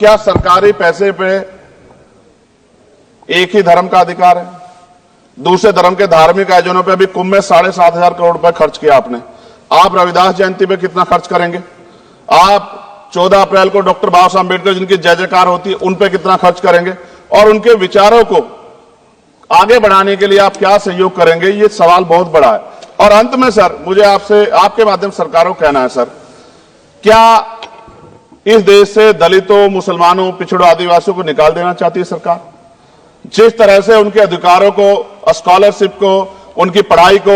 क्या सरकारी पैसे पे एक ही धर्म का अधिकार है? दूसरे धर्म के धार्मिक आयोजनों पे अभी कुंभ में 7,500 करोड़ रुपए खर्च किया आपने। आप रविदास जयंती पे कितना खर्च करेंगे? आप 14 अप्रैल को डॉक्टर बाबा साहब अम्बेडकर जिनकी जय जयकार होती है उन पे कितना खर्च करेंगे? और उनके विचारों को आगे बढ़ाने के लिए आप क्या सहयोग करेंगे? ये सवाल बहुत बड़ा है। और अंत में सर, मुझे आपसे आपके माध्यम सरकारों को कहना है सर, क्या इस देश से दलितों, मुसलमानों, पिछड़ों, आदिवासियों को निकाल देना चाहती है सरकार? जिस तरह से उनके अधिकारों को, स्कॉलरशिप को, उनकी पढ़ाई को,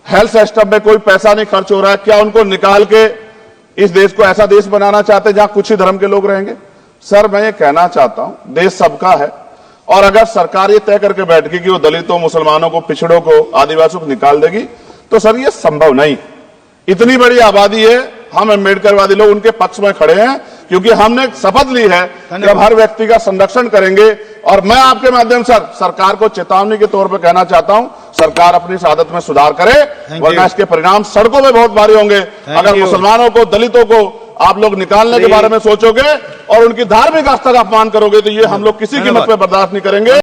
हेल्थ सिस्टम में कोई पैसा नहीं खर्च हो रहा है, क्या उनको निकाल के इस देश को ऐसा देश बनाना चाहते हैं जहां कुछ ही धर्म के लोग रहेंगे? सर, मैं ये कहना चाहता हूं, देश सबका है, और अगर सरकार ये तय करके बैठ गई कि वो दलितों, मुसलमानों को, पिछड़ों को, आदिवासियों को निकाल देगी, तो सर ये संभव नहीं। इतनी बड़ी आबादी है, हम अम्बेडकरवादी लोग उनके पक्ष में खड़े हैं, क्योंकि हमने शपथ ली है कि हम हर व्यक्ति का संरक्षण करेंगे। और मैं आपके माध्यम से सरकार को चेतावनी के तौर पर कहना चाहता हूं, सरकार अपनी इस आदत में सुधार करे, वरना इसके परिणाम सड़कों में बहुत भारी होंगे। अगर मुसलमानों को, दलितों को आप लोग निकालने के बारे में सोचोगे और उनकी धार्मिक आस्था का अपमान करोगे, तो ये हम लोग किसी कीमत पर बर्दाश्त नहीं करेंगे।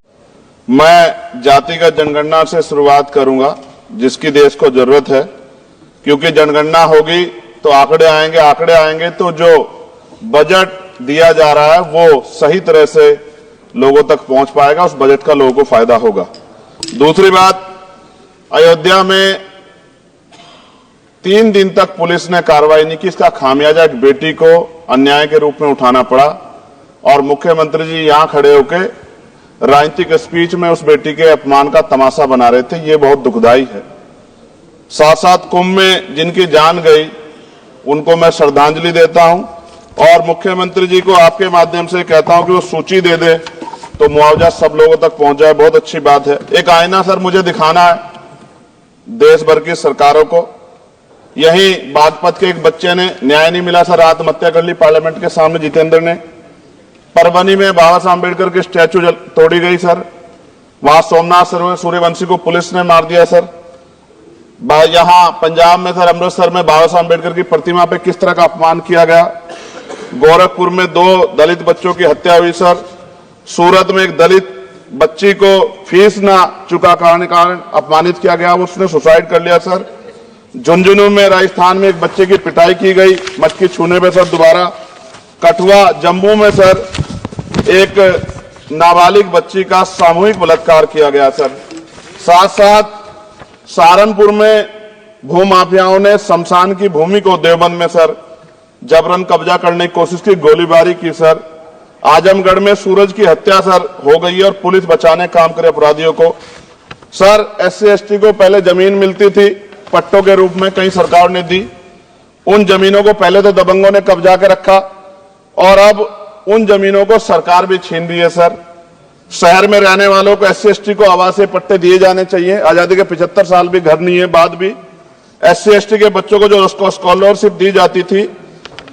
मैं जातिगत जनगणना से शुरुआत करूंगा, जिसकी देश को जरूरत है, क्योंकि जनगणना होगी तो आंकड़े आएंगे तो जो बजट दिया जा रहा है वो सही तरह से लोगों तक पहुंच पाएगा, उस बजट का लोगों को फायदा होगा। दूसरी बात, अयोध्या में 3 दिन तक पुलिस ने कार्रवाई नहीं की, इसका खामियाजा एक बेटी को अन्याय के रूप में उठाना पड़ा, और मुख्यमंत्री जी यहां खड़े होकर राजनीतिक स्पीच में उस बेटी के अपमान का तमाशा बना रहे थे। ये बहुत दुखदाई है। साथ साथ कुंभ में जिनकी जान गई उनको मैं श्रद्धांजलि देता हूं, और मुख्यमंत्री जी को आपके माध्यम से कहता हूं कि वो सूची दे दे तो मुआवजा सब लोगों तक पहुंच जाए। बहुत अच्छी बात है। एक आईना सर मुझे दिखाना है देश भर की सरकारों को। यही बागपत के एक बच्चे ने, न्याय नहीं मिला सर, आत्महत्या कर ली पार्लियामेंट के सामने, जितेंद्र ने। परभनी में बाबा साहब अम्बेडकर की स्टैचू तोड़ी गई सर, वहां सोमनाथ सूर्यवंशी को पुलिस ने मार दिया सर। यहां पंजाब में सर, अमृतसर में बाबा साहब अम्बेडकर की प्रतिमा पे किस तरह का अपमान किया गया। गोरखपुर में 2 दलित बच्चों की हत्या हुई सर। सूरत में एक दलित बच्ची को फीस ना चुका करने कारण अपमानित किया गया, उसने सुसाइड कर लिया सर। झुंझुनू में, राजस्थान में एक बच्चे की पिटाई की गई मटकी छूने पे सर दोबारा। कठुआ, जम्मू में सर एक नाबालिग बच्ची का सामूहिक बलात्कार किया गया सर। साथ साथ सहारनपुर में भूमाफियाओं ने शमशान की भूमि को देवबंद में सर जबरन कब्जा करने की कोशिश की, गोलीबारी की सर। आजमगढ़ में सूरज की हत्या सर हो गई और पुलिस बचाने काम करे अपराधियों को। सर, SC ST को पहले जमीन मिलती थी पट्टों के रूप में, कई सरकार ने दी। उन जमीनों को पहले तो दबंगों ने कब्जा के रखा, और अब उन जमीनों को सरकार भी छीन रही है सर। शहर में रहने वालों को, SC ST को आवासीय पट्टे दिए जाने चाहिए। आजादी के 75 साल भी घर नहीं है, बाद भी SC ST के बच्चों को जो स्कॉलरशिप दी जाती थी,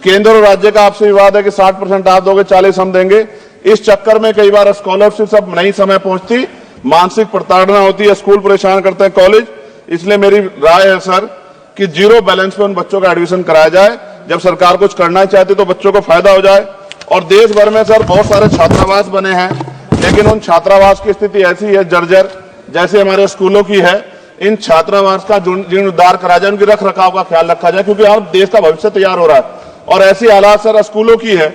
केंद्र और राज्य का आपसे विवाद है कि 60% आप दोगे, 40 हम देंगे। इस चक्कर में कई बार स्कॉलरशिप सब नहीं समय पहुंचती, मानसिक प्रताड़ना होती है, स्कूल परेशान करते हैं, कॉलेज। इसलिए मेरी राय है सर कि 0 बैलेंस पे उन बच्चों का एडमिशन कराया जाए। जब सरकार कुछ करना चाहती तो बच्चों को फायदा हो जाए। और देश भर में सर बहुत सारे छात्रावास बने हैं, लेकिन उन छात्रावास की स्थिति ऐसी है जर्जर, जैसे हमारे स्कूलों की है। इन छात्रावास का जीर्णोद्धार करा जाए, उनकी रख रखाव का ख्याल रखा जाए, क्योंकि अब देश का भविष्य तैयार हो रहा है। और ऐसी हालात सर स्कूलों की है,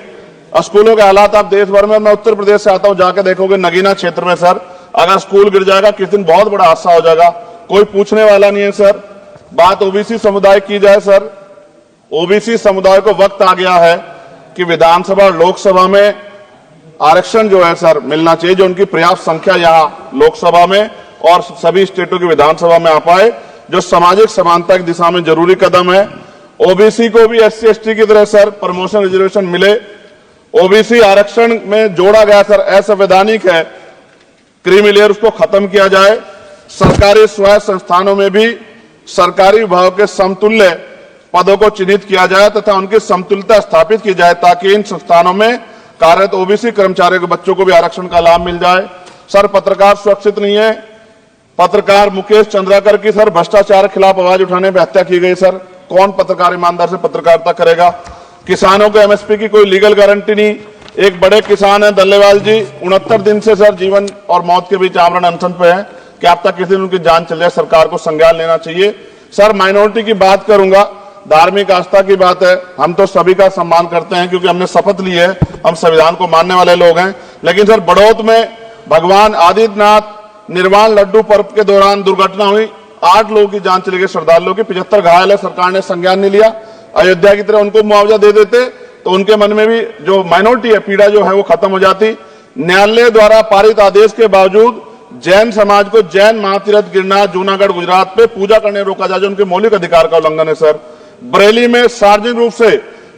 स्कूलों के हालात आप देश भर में, मैं उत्तर प्रदेश से आता हूं, जाके देखोगे नगीना क्षेत्र में सर, अगर स्कूल गिर जाएगा किस दिन बहुत बड़ा हादसा हो जाएगा, कोई पूछने वाला नहीं है सर। बात OBC समुदाय की जाए सर, OBC समुदाय को वक्त आ गया है कि विधानसभा और लोकसभा में आरक्षण जो है सर मिलना चाहिए, जो उनकी पर्याप्त संख्या यहाँ लोकसभा में और सभी स्टेटों की विधानसभा में आ पाए, जो सामाजिक समानता की दिशा में जरूरी कदम है। OBC को भी SC ST की तरह सर प्रमोशन रिजर्वेशन मिले। OBC आरक्षण में जोड़ा गया सर, असंवैधानिक है, क्रीमी लेयर, उसको खत्म किया जाए। सरकारी स्वायत्त संस्थानों में भी सरकारी विभागों के समतुल्य पदों को चिन्हित किया जाए तथा उनकी समतुल्यता स्थापित की जाए, ताकि इन संस्थानों में कार्यरत OBC कर्मचारियों के बच्चों को भी आरक्षण का लाभ मिल जाए। सर, पत्रकार सुरक्षित नहीं है। पत्रकार मुकेश चंद्राकर की सर भ्रष्टाचार के खिलाफ आवाज उठाने पर हत्या की गई सर। कौन पत्रकार ईमानदार से पत्रकारिता करेगा? किसानों को MSP की कोई लीगल गारंटी नहीं, एक बड़े किसान हैं दल्लेवाल जी, 69 दिन से सर जीवन और मौत के बीच आमरण अनशन पे हैं कि अब तक किसी दिन उनकी जान चल जाए, सरकार को संज्ञान लेना चाहिए। सर माइनॉरिटी की बात करूंगा, धार्मिक आस्था की बात है, हम तो सभी का सम्मान करते हैं क्योंकि हमने शपथ ली है, हम संविधान को मानने वाले लोग हैं। लेकिन सर बड़ौत में भगवान आदित्यनाथ निर्वाण लड्डू पर्व के दौरान दुर्घटना हुई, 8 लोगों की जान चली गई, श्रद्धालुओं की 75 घायल है, सरकार ने संज्ञान नहीं लिया। अयोध्या की तरह उनको मुआवजा दे देते तो उनके मन में भी जो माइनॉरिटी है पीड़ा जो है वो खत्म हो जाती। न्यायालय द्वारा पारित आदेश के बावजूद जैन समाज को जैन महातीर्थ गिरनार जूनागढ़ गुजरात पे पूजा करने रोका जाए, जो उनके मौलिक अधिकार का उल्लंघन है। सर बरेली में सार्वजनिक रूप से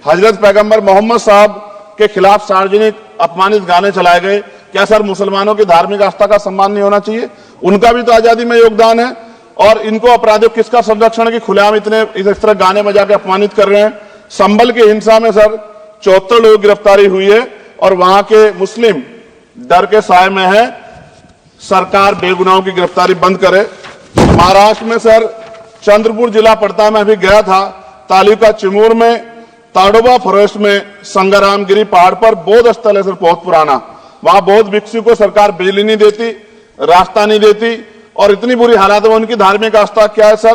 हजरत पैगंबर मोहम्मद साहब के खिलाफ सार्वजनिक अपमानित गाने चलाए गए। क्या सर मुसलमानों की धार्मिक आस्था का सम्मान नहीं होना चाहिए? उनका भी तो आजादी में योगदान है। और इनको अपराधियों किसका संरक्षण है कि खुलेआम इतने इस तरह गाने बजा के अपमानित कर रहे हैं। संभल की हिंसा में सर 74 लोगों की गिरफ्तारी हुई है और वहां के मुस्लिम डर के साए में है, सरकार बेगुनाहों की गिरफ्तारी बंद करे। महाराष्ट्र में सर चंद्रपुर जिला पड़ता है, मैं अभी गया था, तालुका चिमूर में ताडोबा फॉरेस्ट में संग्रामगिरी पहाड़ पर बौद्ध स्थल है सर, बहुत पुराना, वहां बौद्ध भिक्षु को सरकार बिजली नहीं देती, रास्ता नहीं देती और इतनी बुरी हालत है। उनकी धार्मिक आस्था क्या है सर?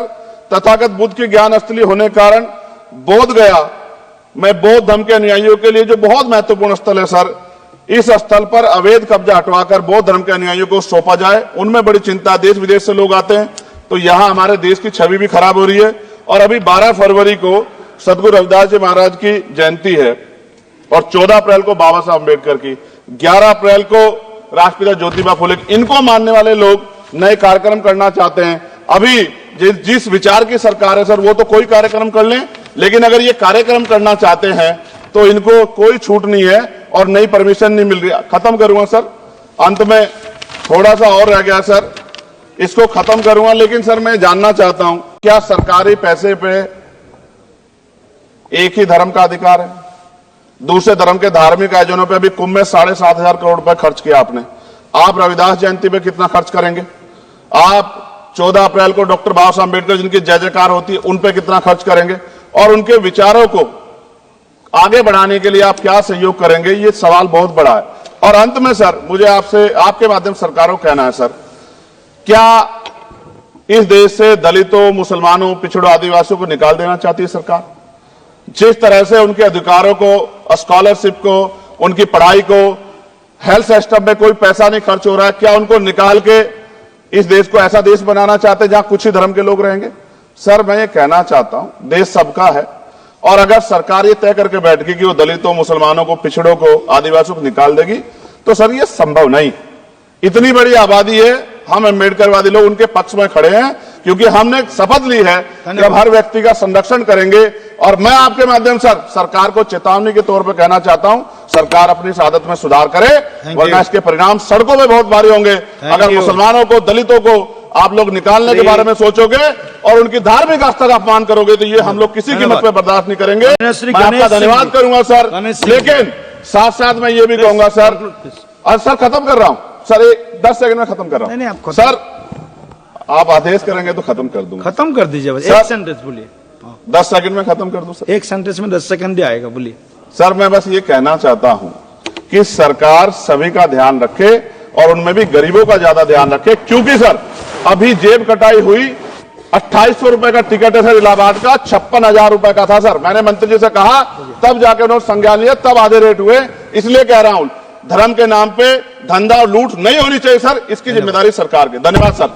तथागत बुद्ध की ज्ञान स्थली होने के कारण बोध गया में बौद्ध धर्म के अनुयायियों के लिए जो बहुत महत्वपूर्ण स्थल है सर, इस स्थल पर अवैध कब्जा हटवाकर बौद्ध धर्म के अनुयायियों को सौंपा जाए। उनमें बड़ी चिंता, देश विदेश से लोग आते हैं तो यहां हमारे देश की छवि भी खराब हो रही है। और अभी 12 फरवरी को सदगुरु रविदास जी महाराज की जयंती है और 14 अप्रैल को बाबा साहब अम्बेडकर की, 11 अप्रैल को राष्ट्रपिता ज्योतिबा फुले, इनको मानने वाले लोग नए कार्यक्रम करना चाहते हैं। अभी जिस विचार की सरकार है सर वो तो कोई कार्यक्रम कर लें, लेकिन अगर ये कार्यक्रम करना चाहते हैं तो इनको कोई छूट नहीं है और नई परमिशन नहीं मिल रही। खत्म करूंगा सर, अंत में थोड़ा सा और रह गया सर, इसको खत्म करूंगा। लेकिन सर मैं जानना चाहता हूं क्या सरकारी पैसे पे एक ही धर्म का अधिकार है? दूसरे धर्म के धार्मिक आयोजनों पे अभी कुंभ में 7,500 करोड़ रुपए खर्च किया आपने। आप रविदास जयंती पे कितना खर्च करेंगे? आप 14 अप्रैल को डॉक्टर बाबा साहब अम्बेडकर जिनकी जय जयकार होती है उन पे कितना खर्च करेंगे? और उनके विचारों को आगे बढ़ाने के लिए आप क्या सहयोग करेंगे? ये सवाल बहुत बड़ा है। और अंत में सर मुझे आपसे आपके माध्यम सरकारों को कहना है सर, क्या इस देश से दलितों, मुसलमानों, पिछड़ों, आदिवासियों को निकाल देना चाहती है सरकार? जिस तरह से उनके अधिकारों को, स्कॉलरशिप को, उनकी पढ़ाई को, हेल्थ सिस्टम में कोई पैसा नहीं खर्च हो रहा है, क्या उनको निकाल के इस देश को ऐसा देश बनाना चाहते हैं जहां कुछ ही धर्म के लोग रहेंगे? सर मैं ये कहना चाहता हूं देश सबका है और अगर सरकार ये तय करके बैठ गई कि वो दलितों, मुसलमानों को, पिछड़ों को, आदिवासियों को निकाल देगी तो सर ये संभव नहीं। इतनी बड़ी आबादी है, हम अम्बेडकरवादी लोग उनके पक्ष में खड़े हैं क्योंकि हमने शपथ ली है कि हम हर व्यक्ति का संरक्षण करेंगे। और मैं आपके माध्यम से सरकार को चेतावनी के तौर पर कहना चाहता हूं, सरकार अपनी इस आदत में सुधार करे वरना इसके परिणाम सड़कों में बहुत भारी होंगे। अगर मुसलमानों को, दलितों को आप लोग निकालने के बारे में सोचोगे और उनकी धार्मिक आस्था का अपमान करोगे तो ये हम लोग किसी कीमत पर बर्दाश्त नहीं करेंगे। मैं आपका धन्यवाद करूंगा सर, लेकिन साथ साथ मैं ये भी कहूंगा सर, सर खत्म कर रहा हूं सर, 10 सेकंड में खत्म कर रहा हूं सर, आप आदेश करेंगे तो खत्म कर दूंगा। खत्म कर दीजिए बस, एक सेंटेंस बोलिए। 10 सेकंड में खत्म कर दूं सर, एक सेंटेंस में 10 सेकंड ही आएगा, बोलिए सर। मैं बस ये कहना चाहता हूं कि सरकार सभी का ध्यान रखे और उनमें भी गरीबों का ज्यादा ध्यान रखे, क्योंकि सर अभी जेब कटाई हुई 2800 रुपए का टिकट है सर इलाहाबाद का, 56,000 रुपए का था सर। मैंने मंत्री जी से कहा तब जाके उन्होंने संज्ञान लिया, तब आधे रेट हुए। इसलिए कह रहा हूं धर्म के नाम पे धंधा और लूट नहीं होनी चाहिए सर, इसकी जिम्मेदारी सरकार की। धन्यवाद सर।